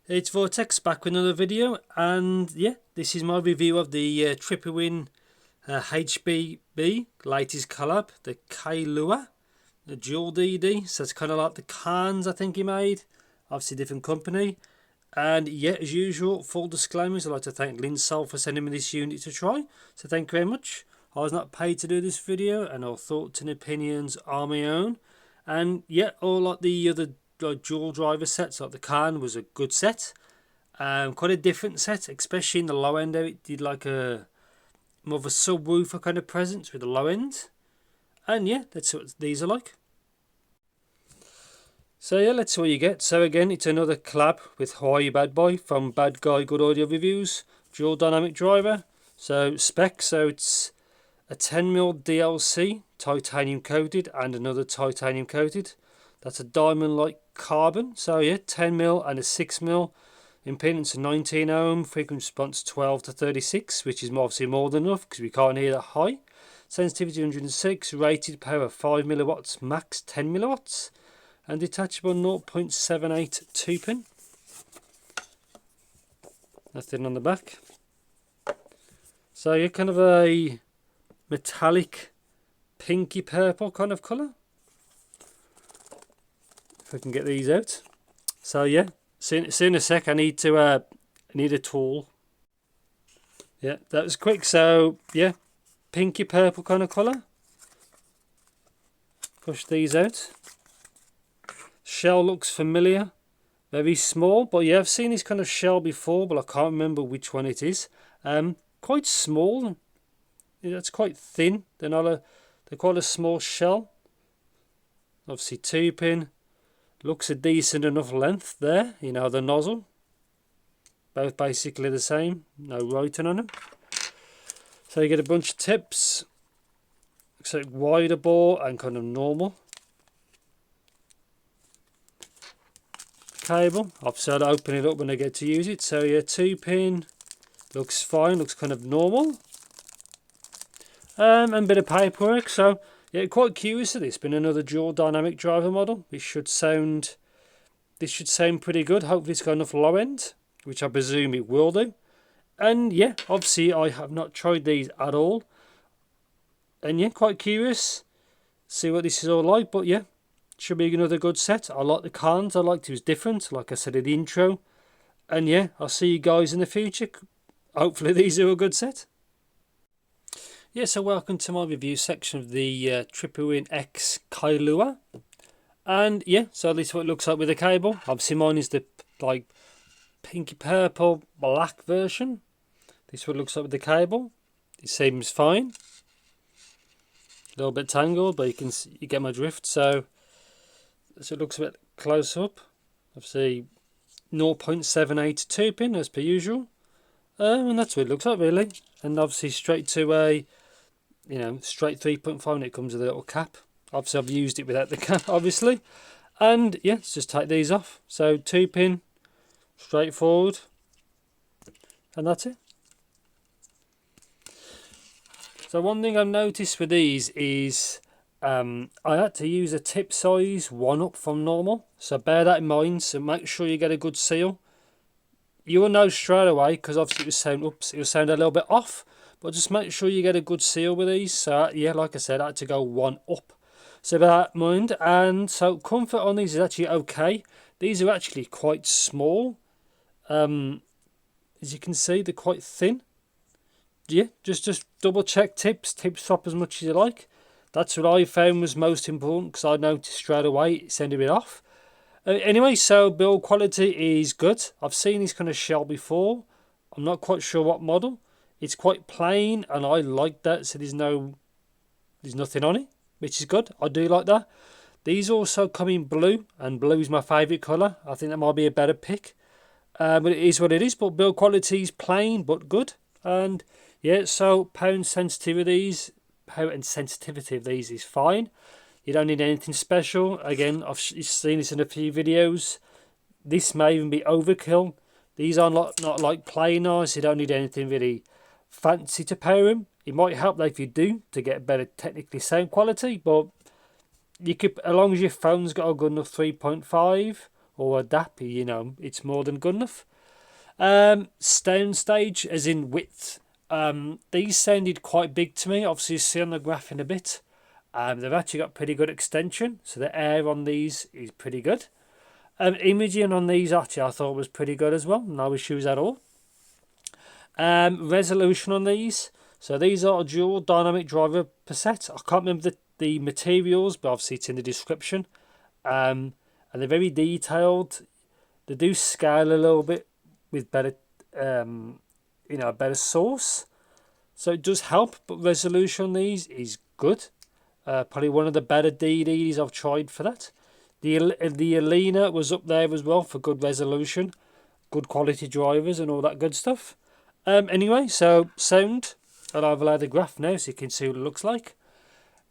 It's Vortex back with another video, and yeah, this is my review of the Tripowin HBB latest collab, the Kailua, the dual DD. So it's kind of like the cans I think he made, obviously different company. And yeah, as usual, full disclaimers, I'd like to thank Linsol for sending me this unit to try, so thank you very much. I was not paid to do this video, and all thoughts and opinions are my own. And yeah, all like the other dual driver sets, like the Can was a good set. Quite a different set, especially in the low end there. It did like a more of a subwoofer kind of presence with the low end. And yeah, that's what these are like. So yeah, let's see what you get. So again, it's another collab with Hawaii Bad Boy from Bad Guy Good Audio Reviews. Dual dynamic driver. So spec, so it's a 10mm DLC, titanium coated, and another titanium coated. That's a diamond like carbon. So yeah, 10mm and a 6mm. Impedance of 19 ohm, frequency response 12 to 36, which is obviously more than enough because we can't hear that high. Sensitivity 106, rated power 5 milliwatts, max 10 milliwatts, and detachable 0.78 2-pin. Nothing on the back. So yeah, kind of a metallic pinky purple kind of colour. If I can get these out. So yeah, see in a sec. I need a tool. Yeah, that was quick. So yeah, pinky purple kind of colour. Push these out. Shell looks familiar. Very small, but yeah, I've seen this kind of shell before, but I can't remember which one it is. Quite small. It's quite thin. They're quite a small shell. Obviously 2-pin. Looks a decent enough length there. You know, the nozzle. Both basically the same. No writing on them. So you get a bunch of tips. Looks like wider bore and kind of normal. Cable. Obviously I'll open it up when I get to use it. So yeah, 2-pin. Looks fine. Looks kind of normal. And a bit of paperwork. So yeah, quite curious of this. Been another dual dynamic driver model. This should sound pretty good. Hopefully it's got enough low end, which I presume it will do. And yeah, obviously I have not tried these at all. And yeah, quite curious. See what this is all like. But yeah, should be another good set. I like the cans. I liked it was different, like I said in the intro. And yeah, I'll see you guys in the future. Hopefully these are a good set. Yeah, so welcome to my review section of the Tripowin X Kailua. And yeah, so this is what it looks like with the cable. Obviously mine is the like pinky purple black version. This is what it looks like with the cable. It seems fine. A little bit tangled, but you get my drift. So it looks a bit close up. Obviously 0.78 2-pin as per usual. And that's what it looks like really. And obviously straight to a straight 3.5 when it comes with a little cap. Obviously I've used it without the cap, obviously. And yeah, let's just take these off. So 2-pin, straightforward, and that's it. So one thing I've noticed with these is I had to use a tip size 1 up from normal. So bear that in mind. So make sure you get a good seal. You will know straight away because obviously it will sound a little bit off. But just make sure you get a good seal with these. So yeah, like I said, I had to go 1 up. So bear that in mind. And so comfort on these is actually okay. These are actually quite small. As you can see, they're quite thin. Yeah, just double check tips swap as much as you like. That's what I found was most important because I noticed straight away it sounded a bit off. Anyway, so build quality is good. I've seen this kind of shell before. I'm not quite sure what model. It's quite plain and I like that. So there's nothing on it, which is good. I do like that. These also come in blue, and blue is my favourite colour. I think that might be a better pick. But it is what it is. But build quality is plain but good. And yeah, so power and sensitivity of these is fine. You don't need anything special. Again, I've seen this in a few videos. This may even be overkill. These are not like planars. You don't need anything really fancy to power them. It might help though if you do to get better technically sound quality. But you could, as long as your phone's got a good enough 3.5 or a DAP, you know, it's more than good enough. Sound stage, as in width. These sounded quite big to me. Obviously, you see on the graph in a bit. They've actually got pretty good extension, so the air on these is pretty good. Imaging on these actually I thought was pretty good as well. No issues at all. Resolution on these. So these are a dual dynamic driver per set. I can't remember the materials, but obviously it's in the description. And they're very detailed. They do scale a little bit with better, a better source. So it does help, but resolution on these is good. Probably one of the better DDs I've tried for that. The Alina was up there as well for good resolution, good quality drivers and all that good stuff. Anyway, so sound. I'll overlay the graph now so you can see what it looks like.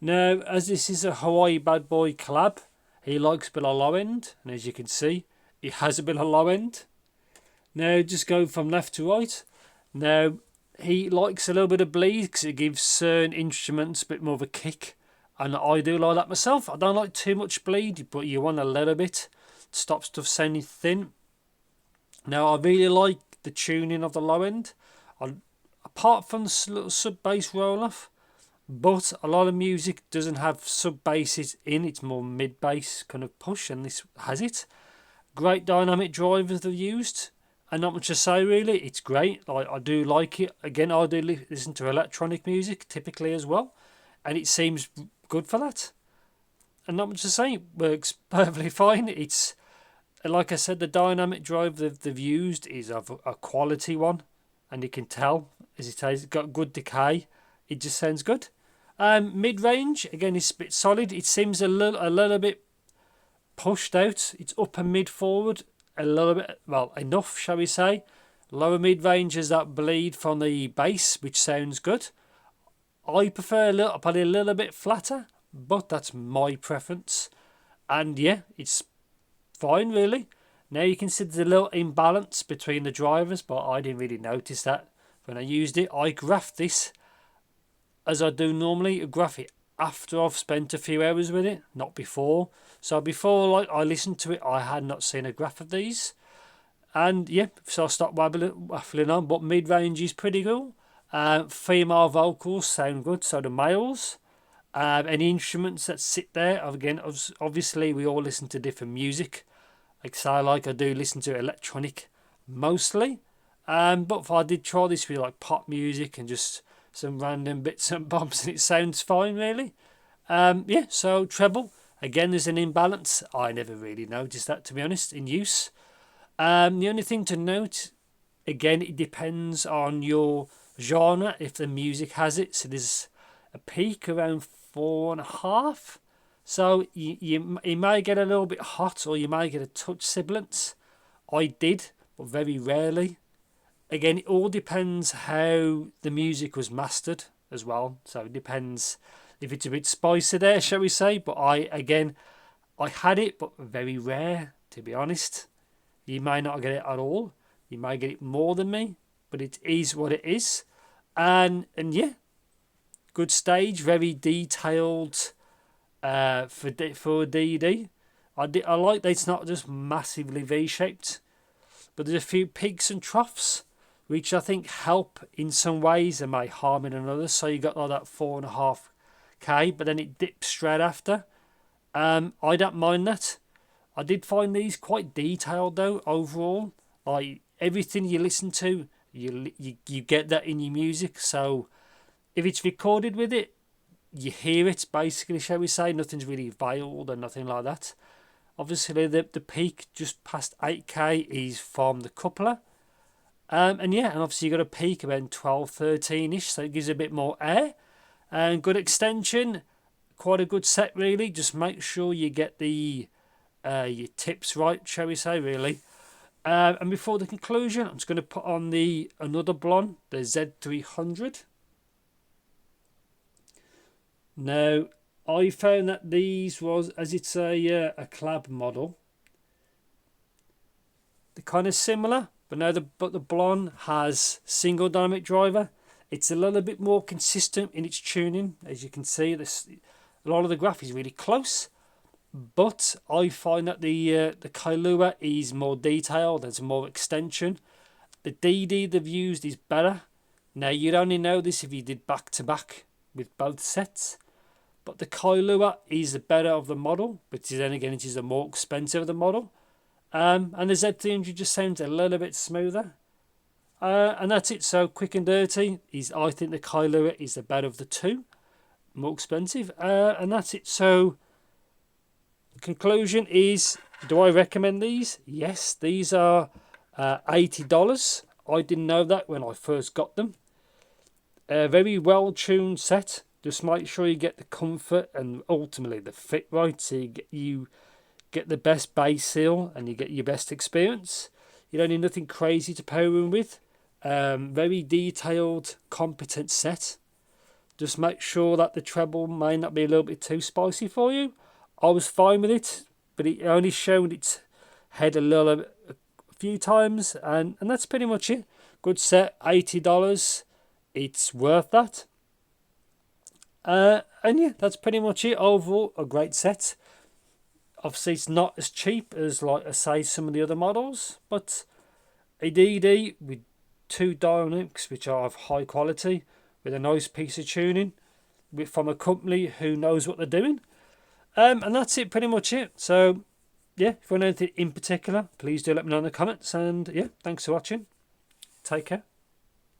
Now, as this is a Hawaii bad boy collab, he likes a bit of low end, and as you can see, he has a bit of low end. Now, just go from left to right. Now, he likes a little bit of bleed because it gives certain instruments a bit more of a kick. And I do like that myself. I don't like too much bleed, but you want a little bit to stop stuff sounding thin. Now, I really like the tuning of the low end. Apart from the little sub bass roll off, but a lot of music doesn't have sub basses in. It's more mid bass kind of push, and this has it. Great dynamic drivers they've used, and not much to say really. It's great. I do like it. Again, I do listen to electronic music typically as well, and it seems good for that. And not much to say. It works perfectly fine. It's like I said, the dynamic drive they've used is of a quality one, and you can tell as it has got good decay. It just sounds good. Mid range again is a bit solid. It seems a little bit pushed out. It's upper mid forward a little bit, well, enough shall we say. Lower mid range is that bleed from the bass, which sounds good. I prefer probably a little bit flatter, but that's my preference. And yeah, it's fine really. Now you can see there's a little imbalance between the drivers, but I didn't really notice that when I used it. I graphed this as I do normally. I graph it after I've spent a few hours with it, not before. So before I listened to it, I had not seen a graph of these. And yeah, so I stopped waffling on, but mid-range is pretty cool. Female vocals sound good, so the males. Any instruments that sit there, again, obviously we all listen to different music. I do listen to electronic mostly. But if I did try this with like pop music and just some random bits and bobs, and it sounds fine really. Yeah, so treble. Again, there's an imbalance. I never really noticed that, to be honest, in use. The only thing to note, again, it depends on your genre, if the music has it. So there's a peak around 4.5. So you may get a little bit hot, or you may get a touch sibilance. I did, but very rarely. Again, it all depends how the music was mastered as well. So it depends if it's a bit spicy there, shall we say. But I had it, but very rare, to be honest. You may not get it at all. You may get it more than me, but it is what it is. And yeah, good stage, very detailed for a DD. I like that it's not just massively V-shaped, but there's a few peaks and troughs, which I think help in some ways and may harm in another. So you got like that 4.5K, but then it dips straight after. I don't mind that. I did find these quite detailed though overall. Like everything you listen to, you get that in your music. So if it's recorded with it, you hear it basically, shall we say. Nothing's really veiled or nothing like that. Obviously the peak just past 8K is from the coupler. And yeah, and obviously you got a peak about 12, 13ish, so it gives a bit more air. And good extension, quite a good set really. Just make sure you get the your tips right, shall we say, really. And before the conclusion, I'm just going to put on another Blon, the Z300. Now, I found that these was, as it's a collab model, they're kind of similar, but the Blon has single dynamic driver. It's a little bit more consistent in its tuning, as you can see. A lot of the graph is really close. but I find that the Kailua is more detailed. There's more extension. The DD they've used is better. Now you'd only know this if you did back to back with both sets. But the Kailua is the better of the model, but then again it is the more expensive of the model. And the Z300 just sounds a little bit smoother. And that's it. So quick and dirty is, I think the Kailua is the better of the two, more expensive. And that's it. So conclusion is, do I recommend these? Yes, these are $80. I didn't know that when I first got them. A very well tuned set. Just make sure you get the comfort and ultimately the fit right, so you get the best bass seal and you get your best experience. You don't need nothing crazy to power in with. Very detailed, competent set. Just make sure that the treble may not be a little bit too spicy for you. I was fine with it, but it only showed its head a few times, and that's pretty much it. Good set, $80. It's worth that. And yeah, that's pretty much it. Overall, a great set. Obviously, it's not as cheap as, like I say, some of the other models, but a DD with two dynamics which are of high quality, with a nice piece of tuning, from a company who knows what they're doing. And that's it, pretty much it. So yeah, if you want anything in particular, please do let me know in the comments. And yeah, thanks for watching. Take care.